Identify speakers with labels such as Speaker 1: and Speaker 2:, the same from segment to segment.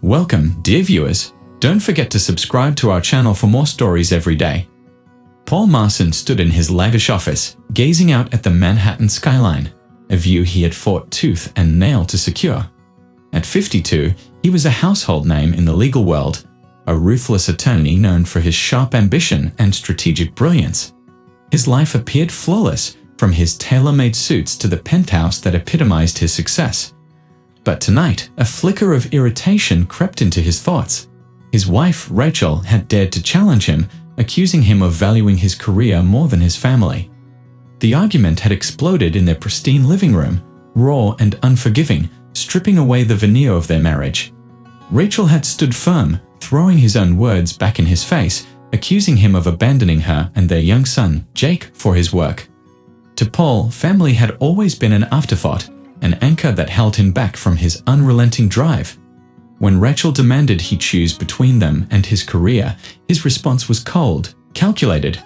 Speaker 1: Welcome, dear viewers. Don't forget to subscribe to our channel for more stories every day. Paul Marston stood in his lavish office, gazing out at the Manhattan skyline, a view he had fought tooth and nail to secure. At 52, he was a household name in the legal world, a ruthless attorney known for his sharp ambition and strategic brilliance. His life appeared flawless, from his tailor-made suits to the penthouse that epitomized his success. But tonight, a flicker of irritation crept into his thoughts. His wife, Rachel, had dared to challenge him, accusing him of valuing his career more than his family. The argument had exploded in their pristine living room, raw and unforgiving, stripping away the veneer of their marriage. Rachel had stood firm, throwing his own words back in his face, accusing him of abandoning her and their young son, Jake, for his work. To Paul, family had always been an afterthought, an anchor that held him back from his unrelenting drive. When Rachel demanded he choose between them and his career, his response was cold, calculated.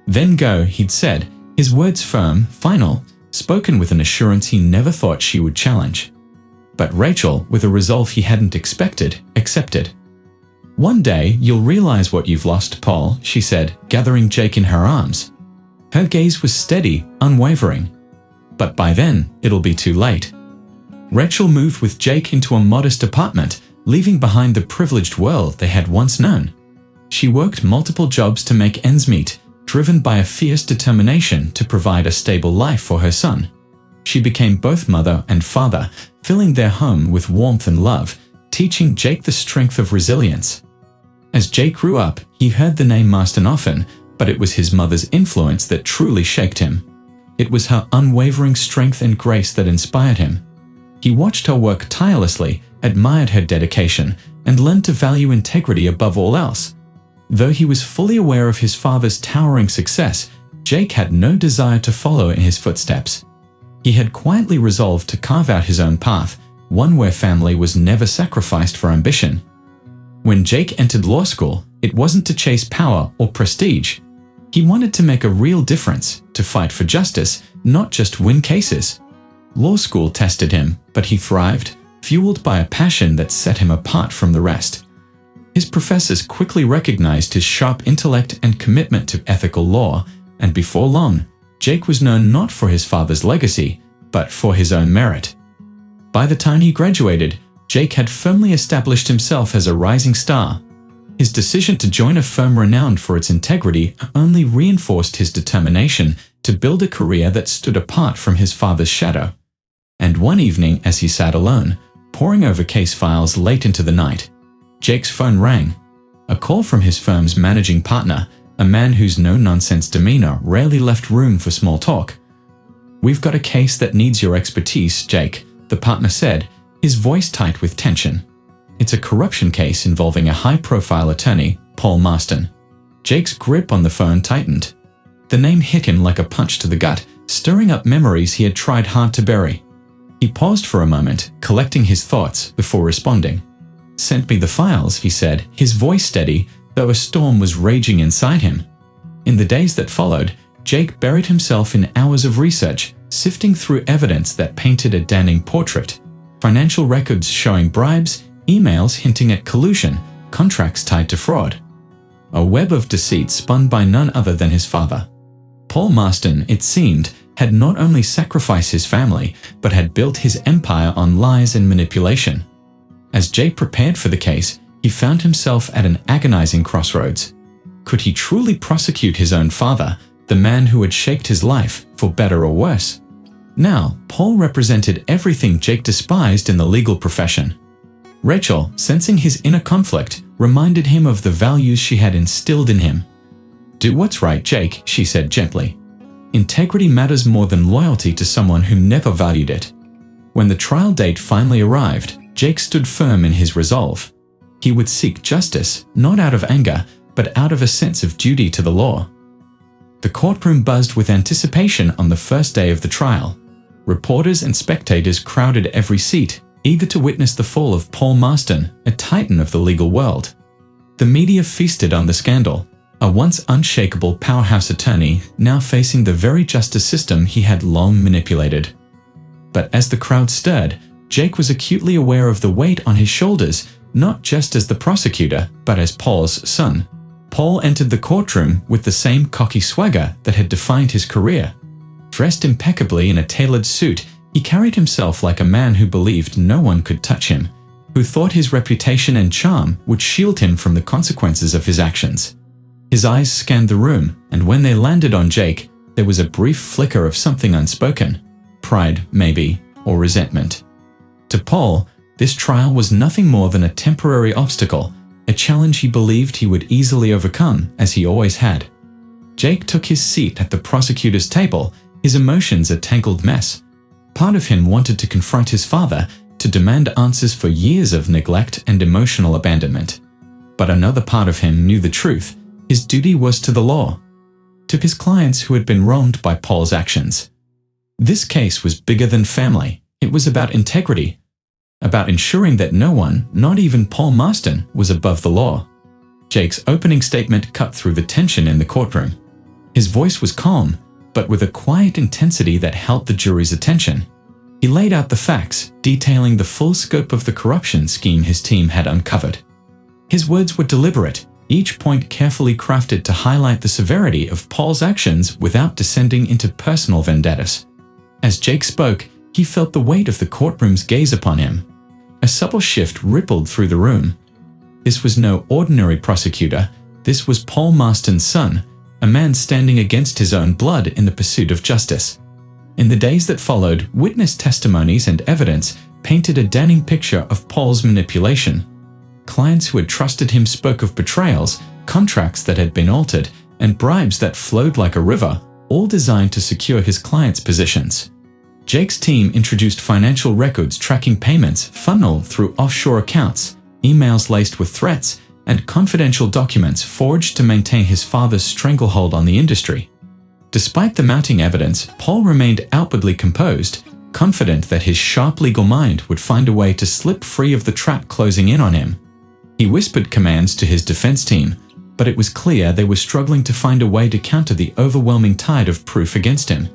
Speaker 1: "Then go," he'd said, his words firm, final, spoken with an assurance he never thought she would challenge. But Rachel, with a resolve he hadn't expected, accepted. "One day, you'll realize what you've lost, Paul," she said, gathering Jake in her arms. Her gaze was steady, unwavering. "But by then, it'll be too late." Rachel moved with Jake into a modest apartment, leaving behind the privileged world they had once known. She worked multiple jobs to make ends meet, driven by a fierce determination to provide a stable life for her son. She became both mother and father, filling their home with warmth and love, teaching Jake the strength of resilience. As Jake grew up, he heard the name Marston often, but it was his mother's influence that truly shaped him. It was her unwavering strength and grace that inspired him. He watched her work tirelessly, admired her dedication, and learned to value integrity above all else. Though he was fully aware of his father's towering success, Jake had no desire to follow in his footsteps. He had quietly resolved to carve out his own path, one where family was never sacrificed for ambition. When Jake entered law school, it wasn't to chase power or prestige. He wanted to make a real difference, to fight for justice, not just win cases. Law school tested him, but he thrived, fueled by a passion that set him apart from the rest. His professors quickly recognized his sharp intellect and commitment to ethical law, and before long, Jake was known not for his father's legacy, but for his own merit. By the time he graduated, Jake had firmly established himself as a rising star. His decision to join a firm renowned for its integrity only reinforced his determination to build a career that stood apart from his father's shadow. And one evening, as he sat alone, poring over case files late into the night, Jake's phone rang. A call from his firm's managing partner, a man whose no-nonsense demeanor rarely left room for small talk. "We've got a case that needs your expertise, Jake," the partner said, his voice tight with tension. "It's a corruption case involving a high-profile attorney, Paul Marston." Jake's grip on the phone tightened. The name hit him like a punch to the gut, stirring up memories he had tried hard to bury. He paused for a moment, collecting his thoughts before responding. "Sent me the files," he said, his voice steady, though a storm was raging inside him. In the days that followed, Jake buried himself in hours of research, sifting through evidence that painted a damning portrait. Financial records showing bribes, emails hinting at collusion, contracts tied to fraud. A web of deceit spun by none other than his father. Paul Marston, it seemed, had not only sacrificed his family, but had built his empire on lies and manipulation. As Jake prepared for the case, he found himself at an agonizing crossroads. Could he truly prosecute his own father, the man who had shaped his life, for better or worse? Now, Paul represented everything Jake despised in the legal profession. Rachel, sensing his inner conflict, reminded him of the values she had instilled in him. "Do what's right, Jake," she said gently. "Integrity matters more than loyalty to someone who never valued it." When the trial date finally arrived, Jake stood firm in his resolve. He would seek justice, not out of anger, but out of a sense of duty to the law. The courtroom buzzed with anticipation on the first day of the trial. Reporters and spectators crowded every seat, eager to witness the fall of Paul Marston, a titan of the legal world. The media feasted on the scandal, a once unshakable powerhouse attorney now facing the very justice system he had long manipulated. But as the crowd stirred, Jake was acutely aware of the weight on his shoulders, not just as the prosecutor, but as Paul's son. Paul entered the courtroom with the same cocky swagger that had defined his career. Dressed impeccably in a tailored suit, he carried himself like a man who believed no one could touch him, who thought his reputation and charm would shield him from the consequences of his actions. His eyes scanned the room, and when they landed on Jake, there was a brief flicker of something unspoken. Pride, maybe, or resentment. To Paul, this trial was nothing more than a temporary obstacle, a challenge he believed he would easily overcome, as he always had. Jake took his seat at the prosecutor's table, his emotions a tangled mess. Part of him wanted to confront his father, to demand answers for years of neglect and emotional abandonment. But another part of him knew the truth. His duty was to the law, to his clients who had been wronged by Paul's actions. This case was bigger than family. It was about integrity, about ensuring that no one, not even Paul Marston, was above the law. Jake's opening statement cut through the tension in the courtroom. His voice was calm, but with a quiet intensity that held the jury's attention. He laid out the facts, detailing the full scope of the corruption scheme his team had uncovered. His words were deliberate, each point carefully crafted to highlight the severity of Paul's actions without descending into personal vendettas. As Jake spoke, he felt the weight of the courtroom's gaze upon him. A subtle shift rippled through the room. This was no ordinary prosecutor. This was Paul Marston's son, a man standing against his own blood in the pursuit of justice. In the days that followed, witness testimonies and evidence painted a damning picture of Paul's manipulation. Clients who had trusted him spoke of betrayals, contracts that had been altered, and bribes that flowed like a river, all designed to secure his clients' positions. Jake's team introduced financial records tracking payments funneled through offshore accounts, emails laced with threats, and confidential documents forged to maintain his father's stranglehold on the industry. Despite the mounting evidence, Paul remained outwardly composed, confident that his sharp legal mind would find a way to slip free of the trap closing in on him. He whispered commands to his defense team, but it was clear they were struggling to find a way to counter the overwhelming tide of proof against him.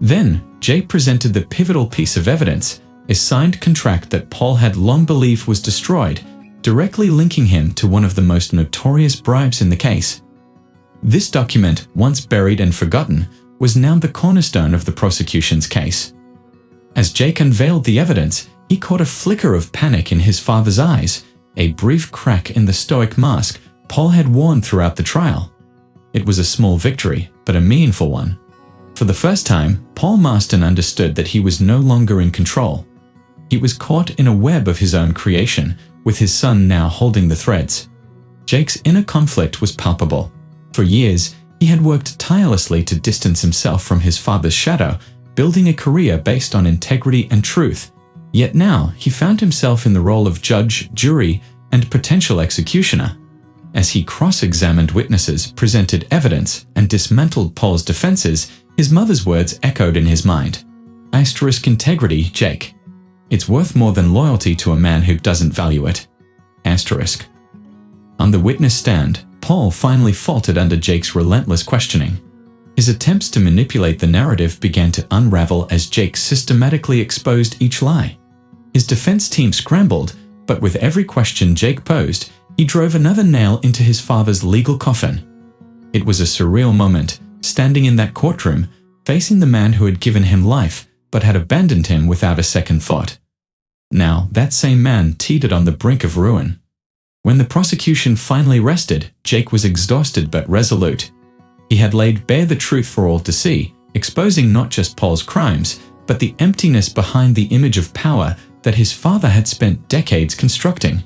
Speaker 1: Then, Jake presented the pivotal piece of evidence, a signed contract that Paul had long believed was destroyed, directly linking him to one of the most notorious bribes in the case. This document, once buried and forgotten, was now the cornerstone of the prosecution's case. As Jake unveiled the evidence, he caught a flicker of panic in his father's eyes, a brief crack in the stoic mask Paul had worn throughout the trial. It was a small victory, but a meaningful one. For the first time, Paul Marston understood that he was no longer in control. He was caught in a web of his own creation, with his son now holding the threads. Jake's inner conflict was palpable. For years, he had worked tirelessly to distance himself from his father's shadow, building a career based on integrity and truth. Yet now, he found himself in the role of judge, jury, and potential executioner. As he cross-examined witnesses, presented evidence, and dismantled Paul's defenses, his mother's words echoed in his mind. Asterisk integrity, Jake. It's worth more than loyalty to a man who doesn't value it. Asterisk. On the witness stand, Paul finally faltered under Jake's relentless questioning. His attempts to manipulate the narrative began to unravel as Jake systematically exposed each lie. His defense team scrambled, but with every question Jake posed, he drove another nail into his father's legal coffin. It was a surreal moment, standing in that courtroom, facing the man who had given him life, but had abandoned him without a second thought. Now, that same man teetered on the brink of ruin. When the prosecution finally rested, Jake was exhausted but resolute. He had laid bare the truth for all to see, exposing not just Paul's crimes, but the emptiness behind the image of power that his father had spent decades constructing.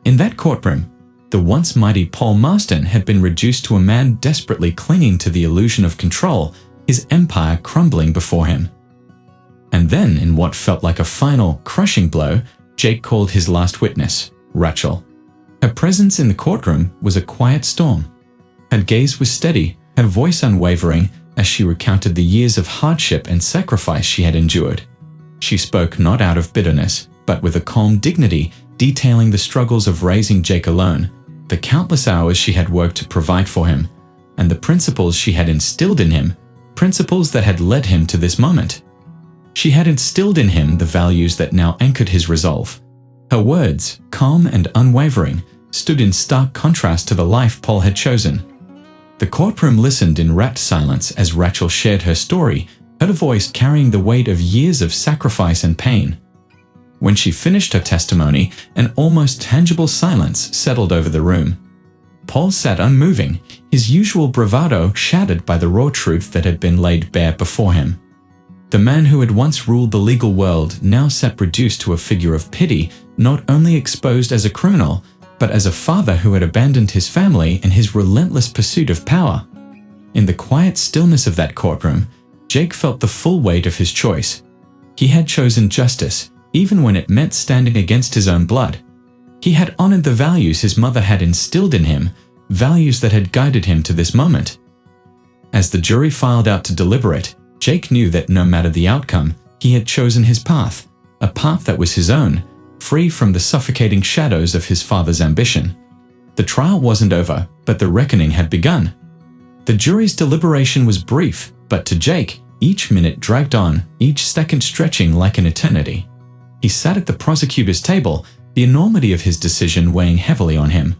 Speaker 1: In that courtroom, the once mighty Paul Marston had been reduced to a man desperately clinging to the illusion of control, his empire crumbling before him. And then, in what felt like a final, crushing blow, Jake called his last witness, Rachel. Her presence in the courtroom was a quiet storm. Her gaze was steady, her voice unwavering, as she recounted the years of hardship and sacrifice she had endured. She spoke not out of bitterness, but with a calm dignity, detailing the struggles of raising Jake alone, the countless hours she had worked to provide for him, and the principles she had instilled in him, principles that had led him to this moment. She had instilled in him the values that now anchored his resolve. Her words, calm and unwavering, stood in stark contrast to the life Paul had chosen. The courtroom listened in rapt silence as Rachel shared her story, her voice carrying the weight of years of sacrifice and pain. When she finished her testimony, an almost tangible silence settled over the room. Paul sat unmoving, his usual bravado shattered by the raw truth that had been laid bare before him. The man who had once ruled the legal world now sat reduced to a figure of pity, not only exposed as a criminal, but as a father who had abandoned his family in his relentless pursuit of power. In the quiet stillness of that courtroom, Jake felt the full weight of his choice. He had chosen justice, even when it meant standing against his own blood. He had honored the values his mother had instilled in him, values that had guided him to this moment. As the jury filed out to deliberate, Jake knew that no matter the outcome, he had chosen his path, a path that was his own, free from the suffocating shadows of his father's ambition. The trial wasn't over, but the reckoning had begun. The jury's deliberation was brief, but to Jake, each minute dragged on, each second stretching like an eternity. He sat at the prosecutor's table, the enormity of his decision weighing heavily on him.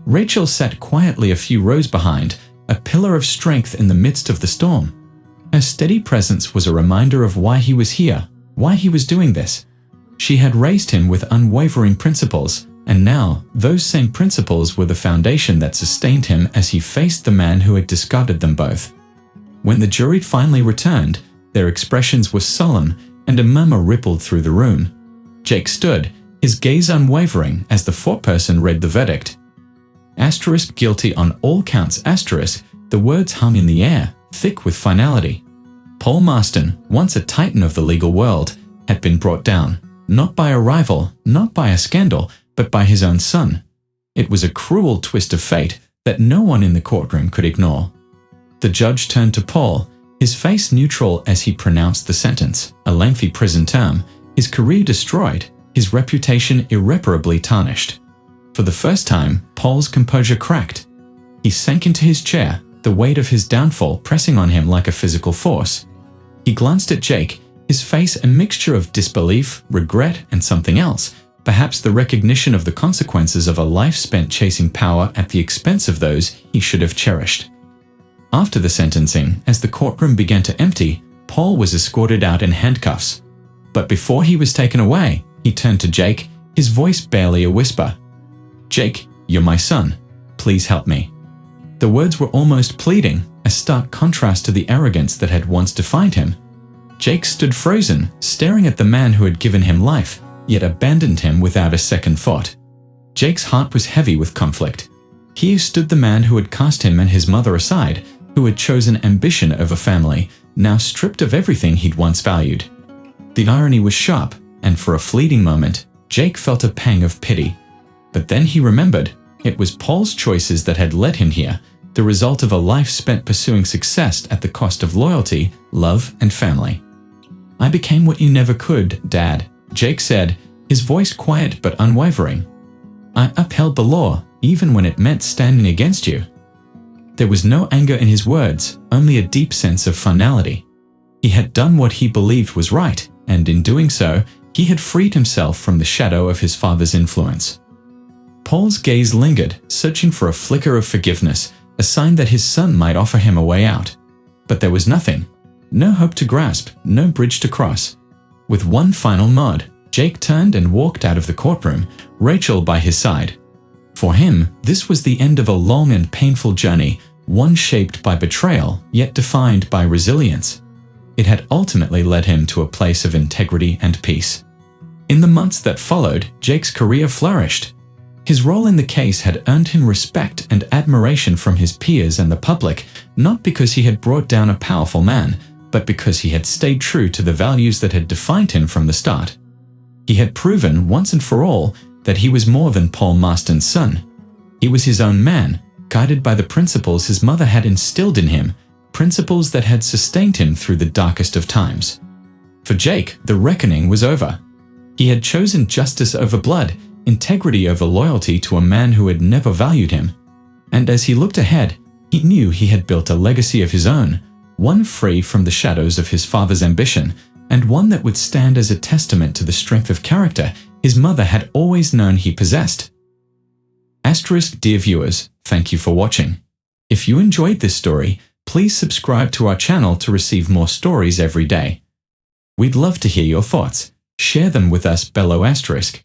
Speaker 1: Rachel sat quietly a few rows behind, a pillar of strength in the midst of the storm. Her steady presence was a reminder of why he was here, why he was doing this. She had raised him with unwavering principles, and now those same principles were the foundation that sustained him as he faced the man who had discarded them both. When the jury finally returned, their expressions were solemn, and a murmur rippled through the room. Jake stood, his gaze unwavering as the foreperson read the verdict. Asterisk guilty on all counts asterisk, the words hung in the air, thick with finality. Paul Marston, once a titan of the legal world, had been brought down, not by a rival, not by a scandal, but by his own son. It was a cruel twist of fate that no one in the courtroom could ignore. The judge turned to Paul, his face neutral as he pronounced the sentence, a lengthy prison term, his career destroyed, his reputation irreparably tarnished. For the first time, Paul's composure cracked. He sank into his chair, the weight of his downfall pressing on him like a physical force. He glanced at Jake, his face a mixture of disbelief, regret, and something else, perhaps the recognition of the consequences of a life spent chasing power at the expense of those he should have cherished. After the sentencing, as the courtroom began to empty, Paul was escorted out in handcuffs. But before he was taken away, he turned to Jake, his voice barely a whisper. "Jake, you're my son. Please help me." The words were almost pleading, a stark contrast to the arrogance that had once defined him. Jake stood frozen, staring at the man who had given him life, yet abandoned him without a second thought. Jake's heart was heavy with conflict. Here stood the man who had cast him and his mother aside, who had chosen ambition over family, now stripped of everything he'd once valued. The irony was sharp, and for a fleeting moment, Jake felt a pang of pity. But then he remembered, it was Paul's choices that had led him here, the result of a life spent pursuing success at the cost of loyalty, love, and family. "I became what you never could, Dad," Jake said, his voice quiet but unwavering. "I upheld the law, even when it meant standing against you." There was no anger in his words, only a deep sense of finality. He had done what he believed was right, and in doing so, he had freed himself from the shadow of his father's influence. Paul's gaze lingered, searching for a flicker of forgiveness, a sign that his son might offer him a way out. But there was nothing. No hope to grasp, no bridge to cross. With one final nod, Jake turned and walked out of the courtroom, Rachel by his side. For him, this was the end of a long and painful journey, one shaped by betrayal, yet defined by resilience. It had ultimately led him to a place of integrity and peace. In the months that followed, Jake's career flourished. His role in the case had earned him respect and admiration from his peers and the public, not because he had brought down a powerful man, but because he had stayed true to the values that had defined him from the start. He had proven once and for all that he was more than Paul Marston's son. He was his own man, guided by the principles his mother had instilled in him, principles that had sustained him through the darkest of times. For Jake, the reckoning was over. He had chosen justice over blood, integrity over loyalty to a man who had never valued him. And as he looked ahead, he knew he had built a legacy of his own, one free from the shadows of his father's ambition, and one that would stand as a testament to the strength of character his mother had always known he possessed. Asterisk, dear viewers, thank you for watching. If you enjoyed this story, please subscribe to our channel to receive more stories every day. We'd love to hear your thoughts. Share them with us below asterisk.